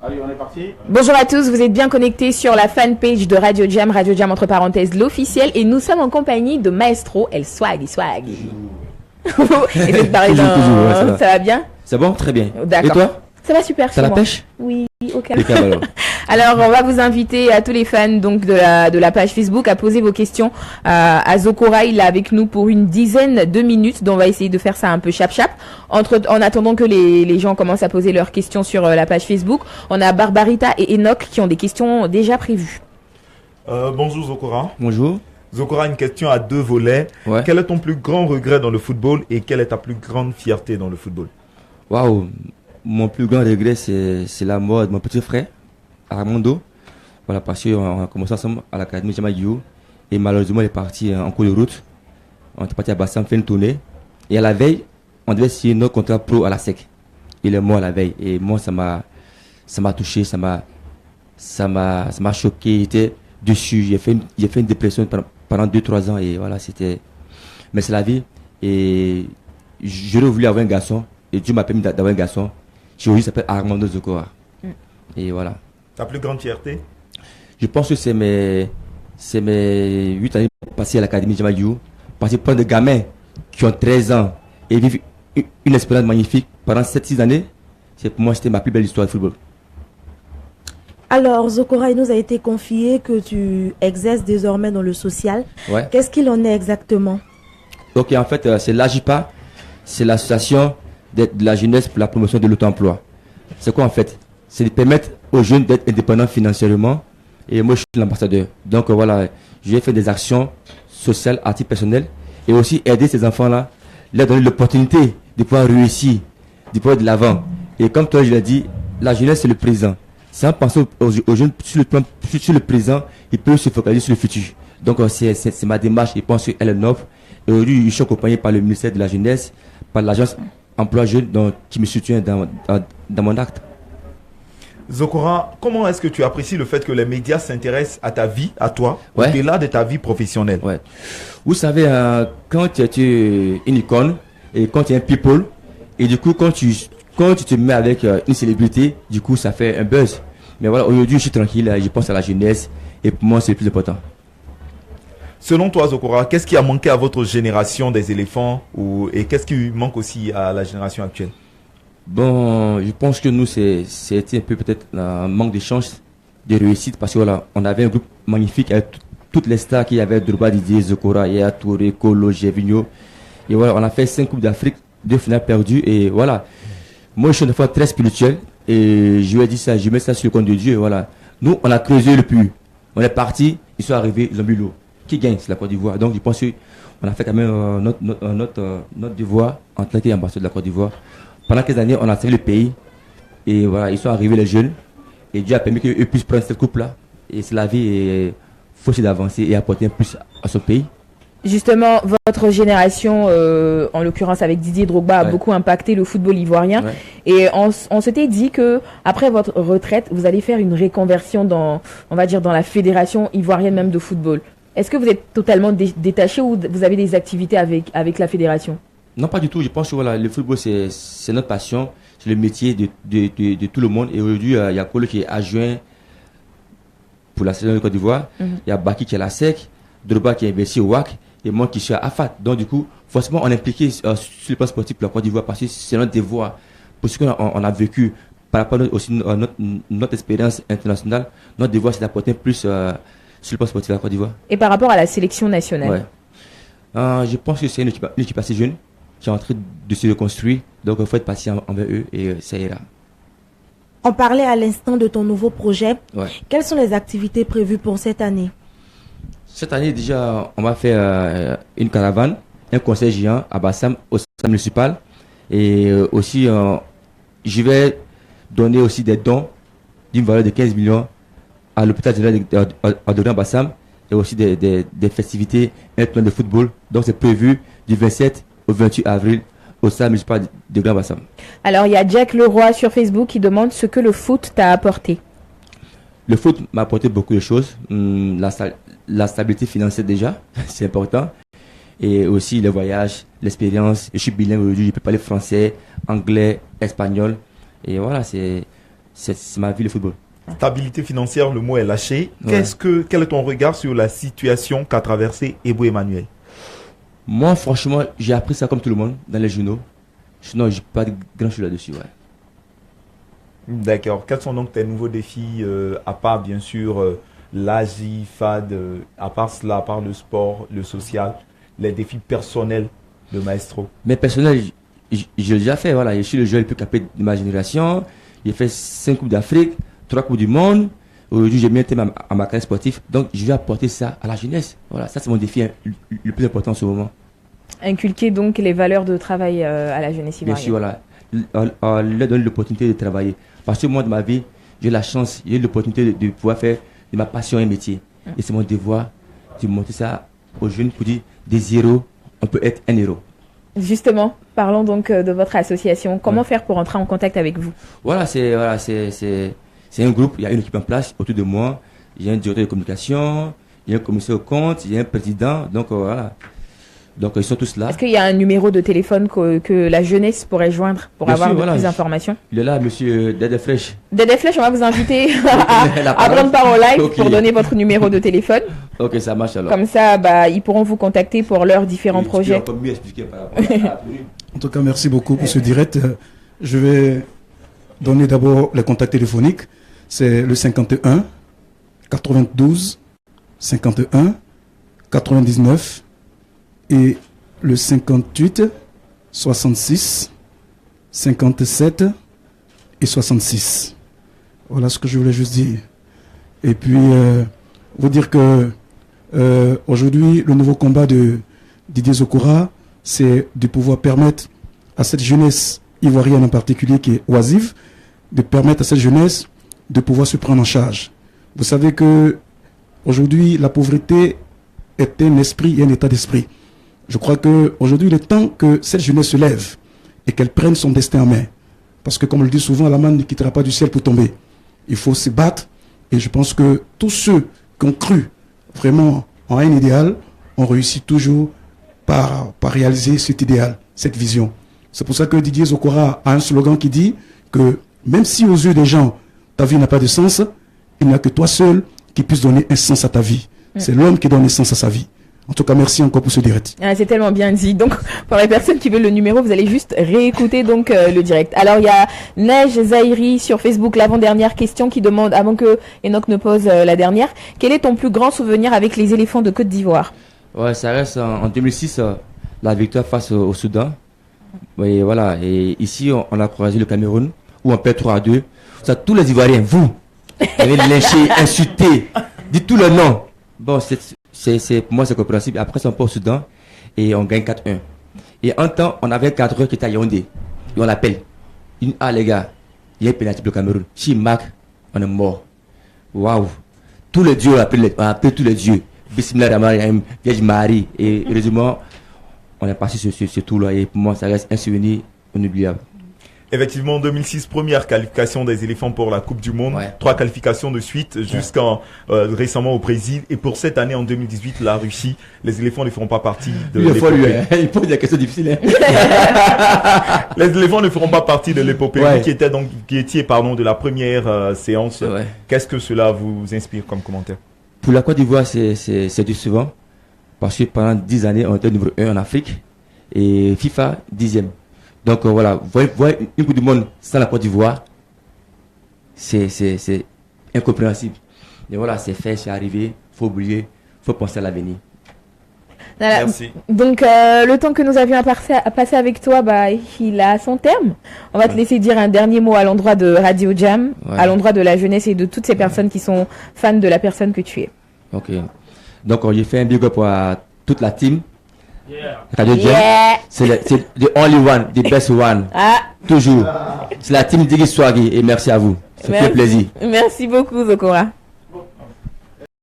Allez, on est parti. Bonjour à tous, vous êtes bien connectés sur la fanpage de Radio Jam entre parenthèses l'officiel, et nous sommes en compagnie de Maestro El Swag. Et de parler toujours, ça va bien? C'est bon, très bien. D'accord. Et toi? Ça va super. Ça la pêche? Oui, ok. Alors. Alors, on va vous inviter à tous les fans donc de la page Facebook à poser vos questions à Zokora. Il est avec nous pour une dizaine de minutes, donc on va essayer de faire ça un peu chap-chap. En attendant que les gens commencent à poser leurs questions sur la page Facebook, on a Barbarita et Enoch qui ont des questions déjà prévues. Bonjour Zokora. Bonjour. Zokora, une question à deux volets. Ouais. Quel est ton plus grand regret dans le football et quelle est ta plus grande fierté dans le football? Waouh. Mon plus grand regret, c'est la mort de mon petit frère, Armando. Voilà, parce qu'on a commencé ensemble à l'académie Jamaïou. Et malheureusement, il est parti en cours de route. On est parti à Bassam faire une tournée. Et à la veille, on devait signer notre contrat pro à la SEC. Il est mort à la veille. Et moi, ça m'a touché, ça m'a choqué. J'étais dessus. J'ai fait une dépression pendant 2-3 ans. Et voilà, mais c'est la vie. Et j'aurais voulu avoir un garçon. Et Dieu m'a permis d'avoir un garçon. Aujourd'hui, il s'appelle Armando Zokora. Et voilà. Ta plus grande fierté? Je pense que c'est mes 8 années passées à l'académie Jamaïou. Parce que plein de gamins qui ont 13 ans et vivent une expérience magnifique pendant 7-6 années. Pour moi, c'était ma plus belle histoire de football. Alors, Zokora, il nous a été confié que tu exerces désormais dans le social. Ouais. Qu'est-ce qu'il en est exactement? Donc, en fait, c'est l'AJPA. C'est l'association de la jeunesse pour la promotion de l'auto-emploi. C'est quoi en fait? C'est de permettre aux jeunes d'être indépendants financièrement. Et moi, je suis l'ambassadeur. Donc voilà, je vais faire des actions sociales à titre personnel et aussi aider ces enfants-là, leur donner l'opportunité de pouvoir réussir, de pouvoir de l'avant. Et comme toi, je l'ai dit, la jeunesse, c'est le présent. C'est en pensant aux jeunes sur le présent, ils peuvent se focaliser sur le futur. Donc c'est ma démarche, je pense qu'elle est noble. Et aujourd'hui, je suis accompagné par le ministère de la Jeunesse, par l'agence Emploi Jeune qui me soutient dans mon acte. Zokora, comment est-ce que tu apprécies le fait que les médias s'intéressent à ta vie, à toi, Ouais. au-delà de ta vie professionnelle? Ouais. Vous savez, quand tu es une icône et quand tu es un people, et du coup, quand tu te mets avec une célébrité, du coup, ça fait un buzz. Mais voilà, aujourd'hui, je suis tranquille, je pense à la jeunesse, et pour moi, c'est le plus important. Selon toi, Zokora, qu'est-ce qui a manqué à votre génération des éléphants et qu'est-ce qui manque aussi à la génération actuelle? Bon, je pense que nous, c'était un peu peut-être un manque de chance, de réussite, parce que voilà, on avait un groupe magnifique avec toutes les stars qu'il y avait, Drogba, Didier, Zokora, Yaya Touré, Kolo, Gervinho. Et voilà, on a fait 5 Coupes d'Afrique, 2 finales perdues, et voilà. Moi, je suis une fois très spirituel, et je lui ai dit ça, je mets ça sur le compte de Dieu, et voilà. Nous, on a creusé le puits. On est parti, ils sont arrivés, ils ont bu l'eau. Qui gagne? C'est la Côte d'Ivoire. Donc, je pense qu'on a fait quand même notre devoir en tant qu'ambassadeur de la Côte d'Ivoire. Pendant quelques années, on a servi le pays. Et voilà, ils sont arrivés les jeunes. Et Dieu a permis qu'eux puissent prendre cette coupe-là. Et c'est la vie. Et il faut essayer d'avancer et apporter un plus à son pays. Justement, votre génération, en l'occurrence avec Didier Drogba, a beaucoup impacté le football ivoirien. Ouais. Et on s'était dit que après votre retraite, vous allez faire une reconversion dans la fédération ivoirienne même de football. Est-ce que vous êtes totalement détaché ou vous avez des activités avec la fédération? Non, pas du tout. Je pense que voilà, le football, c'est notre passion. C'est le métier de tout le monde. Et aujourd'hui, il y a Kolo qui est adjoint pour la sélection de Côte d'Ivoire. Il y a Baki qui est à la SEC, Drogba qui est investi au WAC et moi qui suis à AFAT. Donc du coup, forcément, on est impliqué sur le plan sportif pour la Côte d'Ivoire parce que c'est notre devoir. Pour ce qu'on a vécu par rapport aussi à notre expérience internationale, notre devoir c'est d'apporter plus sur le plan sportif de la Côte d'Ivoire. Et par rapport à la sélection nationale? Ouais. Je pense que c'est une équipe assez jeune qui est en train de se reconstruire. Donc il faut être patient envers eux et ça ira. On parlait à l'instant de ton nouveau projet. Ouais. Quelles sont les activités prévues pour cette année? Cette année déjà, on va faire une caravane, un concert géant à Bassam, au stade municipal. Et aussi, je vais donner aussi des dons d'une valeur de 15 millions à l'hôpital général de Bassam et aussi des festivités, un tournoi de football. Donc c'est prévu du 27 au 28 avril au stade municipal de Grand Bassam. Alors il y a Jack Leroy sur Facebook qui demande ce que le foot t'a apporté. Le foot m'a apporté beaucoup de choses. La stabilité financière déjà, c'est important. Et aussi le voyage, l'expérience. Je suis bilingue aujourd'hui, je peux parler français, anglais, espagnol. Et voilà, c'est c'est ma vie, le football. Stabilité financière, le mot est lâché. Ouais. Quel est ton regard sur la situation qu'a traversée Ebou Emmanuel? Moi, franchement, j'ai appris ça comme tout le monde, dans les journaux. Sinon, j'ai pas de grand chose là-dessus, ouais. D'accord. Quels sont donc tes nouveaux défis, à part bien sûr l'Asie, FAD, à part cela, à part le sport, le social, les défis personnels de Maestro? Mais personnel, je l'ai déjà fait, voilà. Je suis le joueur le plus capé de ma génération. J'ai fait 5 Coupes d'Afrique, 3 Coupes du Monde. Aujourd'hui, j'ai mis un thème à ma carrière sportive. Donc, je vais apporter ça à la jeunesse. Voilà, ça, c'est mon défi le plus important en ce moment. Inculquer donc les valeurs de travail à la jeunesse Bien ivoirienne. sûr, voilà. Leur donner l'opportunité de travailler. Parce que moi, de ma vie, j'ai la chance, j'ai l'opportunité de pouvoir faire de ma passion un métier. Et c'est mon devoir de montrer ça aux jeunes pour dire, des zéros, on peut être un héros. Justement, parlons donc de votre association. Comment faire pour entrer en contact avec vous? C'est un groupe, il y a une équipe en place autour de moi. Il y a un directeur de communication, il y a un commissaire au compte, il y a un président. Donc voilà. Donc ils sont tous là. Est-ce qu'il y a un numéro de téléphone que la jeunesse pourrait joindre pour Bien avoir sûr, de voilà. plus d'informations? Il est là, monsieur Dédé Fresh. Dédé Flèche, on va vous inviter à prendre part au live Ok. pour donner votre numéro de téléphone. Ok, ça marche alors. Comme ça, ils pourront vous contacter pour leurs différents projets. On peut mieux expliquer par rapport à la tenue. En tout cas, merci beaucoup pour ce direct. Je vais donner d'abord les contacts téléphoniques. C'est le 51 92 51 99 et le 58 66 57 et 66. Voilà ce que je voulais juste dire. Et puis, vous dire que aujourd'hui, le nouveau combat de Didier Zokora, c'est de pouvoir permettre à cette jeunesse ivoirienne en particulier qui est oisive, de permettre à cette jeunesse de pouvoir se prendre en charge. Vous savez que aujourd'hui, la pauvreté est un esprit et un état d'esprit. Je crois qu'aujourd'hui, il est temps que cette jeunesse se lève et qu'elle prenne son destin en main. Parce que, comme on le dit souvent, la main ne quittera pas du ciel pour tomber. Il faut se battre. Et je pense que tous ceux qui ont cru vraiment en un idéal ont réussi toujours par réaliser cet idéal, cette vision. C'est pour ça que Didier Zokora a un slogan qui dit que même si aux yeux des gens, ta vie n'a pas de sens, il n'y a que toi seul qui puisse donner un sens à ta vie. C'est l'homme qui donne un sens à sa vie. En tout cas, merci encore pour ce direct. Ah, c'est tellement bien dit. Donc, pour les personnes qui veulent le numéro, vous allez juste réécouter donc le direct. Alors, il y a Neige Zahiri sur Facebook, l'avant-dernière question qui demande, avant que Enoch ne pose la dernière, quel est ton plus grand souvenir avec les éléphants de Côte d'Ivoire? Ouais, ça reste en 2006, la victoire face au Soudan. Et voilà. Et ici, on a croisé le Cameroun, où on perd 3-2. Ça, tous les Ivoiriens, vous avez lynché, insulté, dites tout le nom. Bon, pour moi, c'est compréhensible. Après, on part au Soudan et on gagne 4-1. Et en temps, on avait un cadreur qui était à Yaoundé. Et on l'appelle. Les gars, il y a un pénalty pour le Cameroun. Si il marque, on est mort. Waouh. Tous les dieux, on a appelé tous les dieux. Bismillah Rahman Rahim, Vierge Marie. Et heureusement, on est passé sur ce tour-là. Et pour moi, ça reste un souvenir inoubliable. Effectivement, en 2006, première qualification des éléphants pour la Coupe du Monde. Ouais. 3 qualifications de suite jusqu'en récemment au Brésil. Et pour cette année, en 2018, la Russie, les éléphants ne feront pas partie de l'épopée. Il pose des questions difficiles. Les éléphants ne feront pas partie de l'épopée. Ouais. Vous qui étiez de la première séance. Ouais. Qu'est-ce que cela vous inspire comme commentaire? Pour la Côte d'Ivoire, c'est décevant. Parce que pendant 10 années, on était numéro 1 en Afrique. Et FIFA, 10e. Donc voilà, vous voyez une Coupe du Monde sans la Côte d'Ivoire, c'est incompréhensible. Mais voilà, c'est fait, c'est arrivé, faut oublier, faut penser à l'avenir. Voilà. Merci. Donc, le temps que nous avions à passer avec toi, il a son terme. On va te laisser dire un dernier mot à l'endroit de Radio Jam, à l'endroit de la jeunesse et de toutes ces personnes qui sont fans de la personne que tu es. Ok. Donc, j'ai fait un big up à toute la team. Radio Jam, c'est the only one, the best one. Toujours. C'est la team Diggy Swaggy et merci à vous. Ça fait plaisir. Merci beaucoup, Zokora.